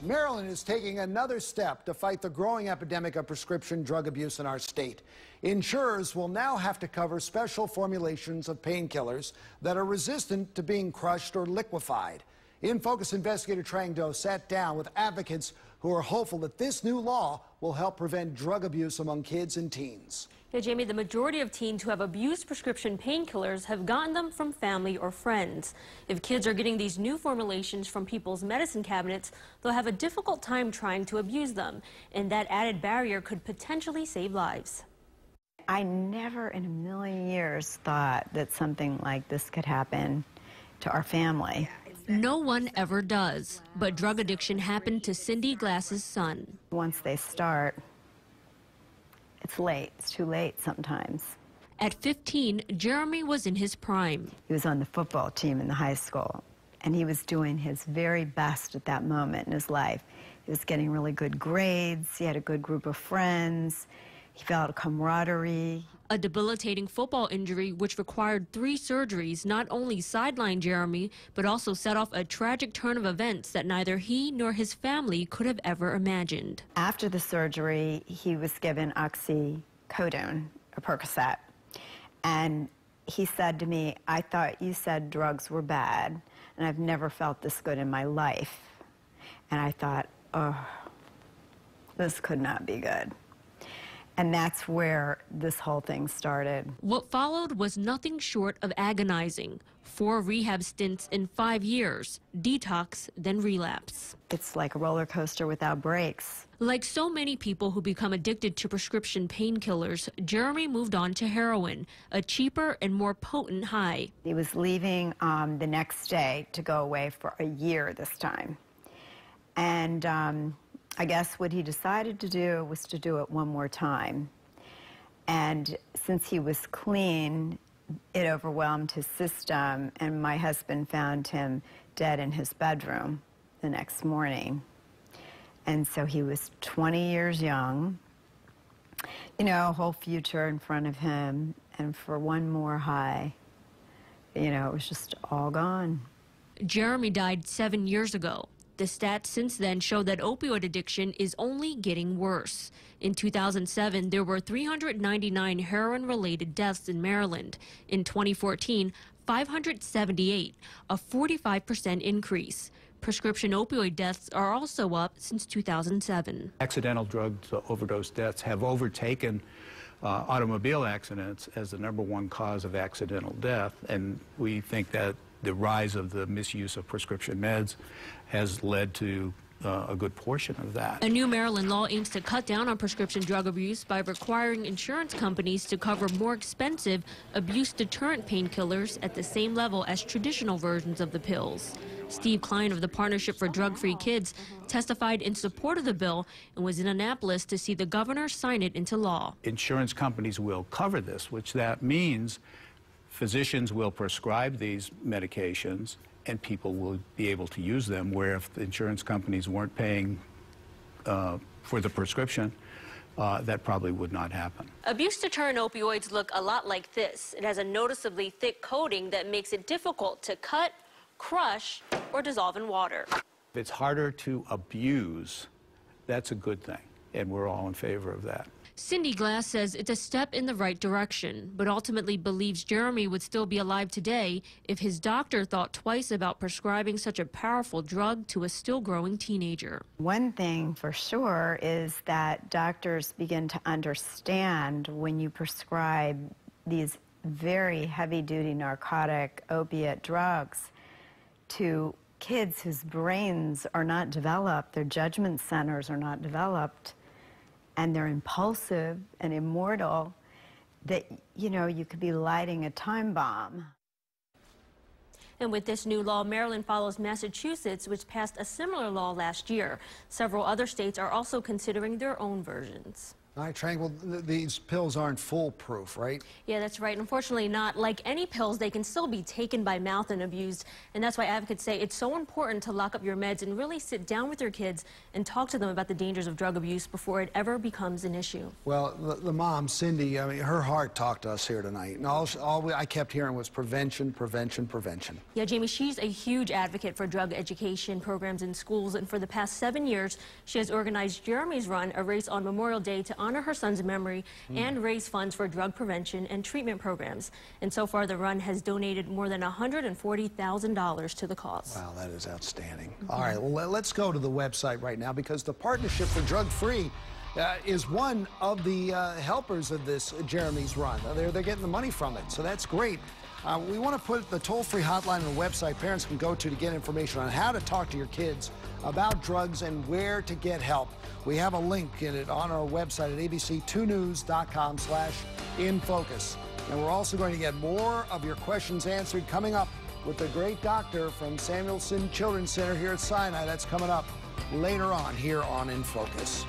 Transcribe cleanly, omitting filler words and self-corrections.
Maryland is taking another step to fight the growing epidemic of prescription drug abuse in our state. Insurers will now have to cover special formulations of painkillers that are resistant to being crushed or liquefied. In Focus investigator Trang Do sat down with advocates who are hopeful that this new law will help prevent drug abuse among kids and teens. Yeah, Jamie, the majority of teens who have abused prescription painkillers have gotten them from family or friends. If kids are getting these new formulations from people's medicine cabinets, they'll have a difficult time trying to abuse them, and that added barrier could potentially save lives. I never in a million years thought that something like this could happen to our family. No one ever does, but drug addiction happened to Cindy Glass's son. Once they start, it's late. It's too late sometimes. At 15, Jeremy was in his prime. He was on the football team in the high school, and he was doing his very best at that moment in his life. He was getting really good grades. He had a good group of friends. He felt camaraderie. A debilitating football injury, which required 3 surgeries, not only sidelined Jeremy, but also set off a tragic turn of events that neither he nor his family could have ever imagined. After the surgery, he was given oxycodone, a Percocet, and he said to me, "I thought you said drugs were bad, and I've never felt this good in my life." And I thought, oh, this could not be good. And that's where this whole thing started. What followed was nothing short of agonizing. 4 rehab stints in 5 years, detox, then relapse. It's like a roller coaster without brakes. Like so many people who become addicted to prescription painkillers, Jeremy moved on to heroin, a cheaper and more potent high. He was leaving the next day to go away for a year this time. And I guess what he decided to do was to do it one more time. And since he was clean, it overwhelmed his system, and my husband found him dead in his bedroom the next morning. And so he was 20 years young, you know, a whole future in front of him, and for one more high, you know, it was just all gone. Jeremy died 7 years ago. The stats since then show that opioid addiction is only getting worse. In 2007, there were 399 heroin-related deaths in Maryland. In 2014, 578, a 45% increase. Prescription opioid deaths are also up since 2007. Accidental drug overdose deaths have overtaken automobile accidents as the #1 cause of accidental death, and we think that the rise of the misuse of prescription meds has led to a good portion of that. A new Maryland law aims to cut down on prescription drug abuse by requiring insurance companies to cover more expensive abuse-deterrent painkillers at the same level as traditional versions of the pills. Steve Klein of the Partnership for Drug-Free Kids testified in support of the bill and was in Annapolis to see the governor sign it into law. Insurance companies will cover this, which that means physicians will prescribe these medications and people will be able to use them, where if the insurance companies weren't paying for the prescription, that probably would not happen. Abuse-deterrent opioids look a lot like this. It has a noticeably thick coating that makes it difficult to cut, crush, or dissolve in water. If it's harder to abuse, that's a good thing, and we're all in favor of that. Cindy Glass says it's a step in the right direction, but ultimately believes Jeremy would still be alive today if his doctor thought twice about prescribing such a powerful drug to a still growing teenager. One thing for sure is that doctors begin to understand when you prescribe these very heavy-duty narcotic opiate drugs to kids whose brains are not developed, their judgment centers are not developed, and they're impulsive and immortal, that, you know, you could be lighting a time bomb. And with this new law, Maryland follows Massachusetts, which passed a similar law last year. Several other states are also considering their own versions. All right, Tranquil, these pills aren't foolproof, right? Yeah, that's right. Unfortunately not. Like any pills, they can still be taken by mouth and abused. And that's why advocates say it's so important to lock up your meds and really sit down with your kids and talk to them about the dangers of drug abuse before it ever becomes an issue. Well, the mom, Cindy, I mean, her heart talked to us here tonight. And I kept hearing was prevention, prevention, prevention. Yeah, Jamie, she's a huge advocate for drug education programs in schools. And for the past 7 years, she has organized Jeremy's Run, a race on Memorial Day to honor her son's memory and raise funds for drug prevention and treatment programs. And so far, the run has donated more than $140,000 to the cause. Wow, that is outstanding. All right, well, let's go to the website right now because the Partnership for Drug Free is one of the helpers of this Jeremy's Run. They're getting the money from it, so that's great. We want to put the toll-free hotline on the website parents can go to get information on how to talk to your kids about drugs and where to get help. We have a link in it on our website at abc2news.com/infocus. And we're also going to get more of your questions answered coming up with the great doctor from Samuelson Children's Center here at Sinai. That's coming up later on here on In Focus.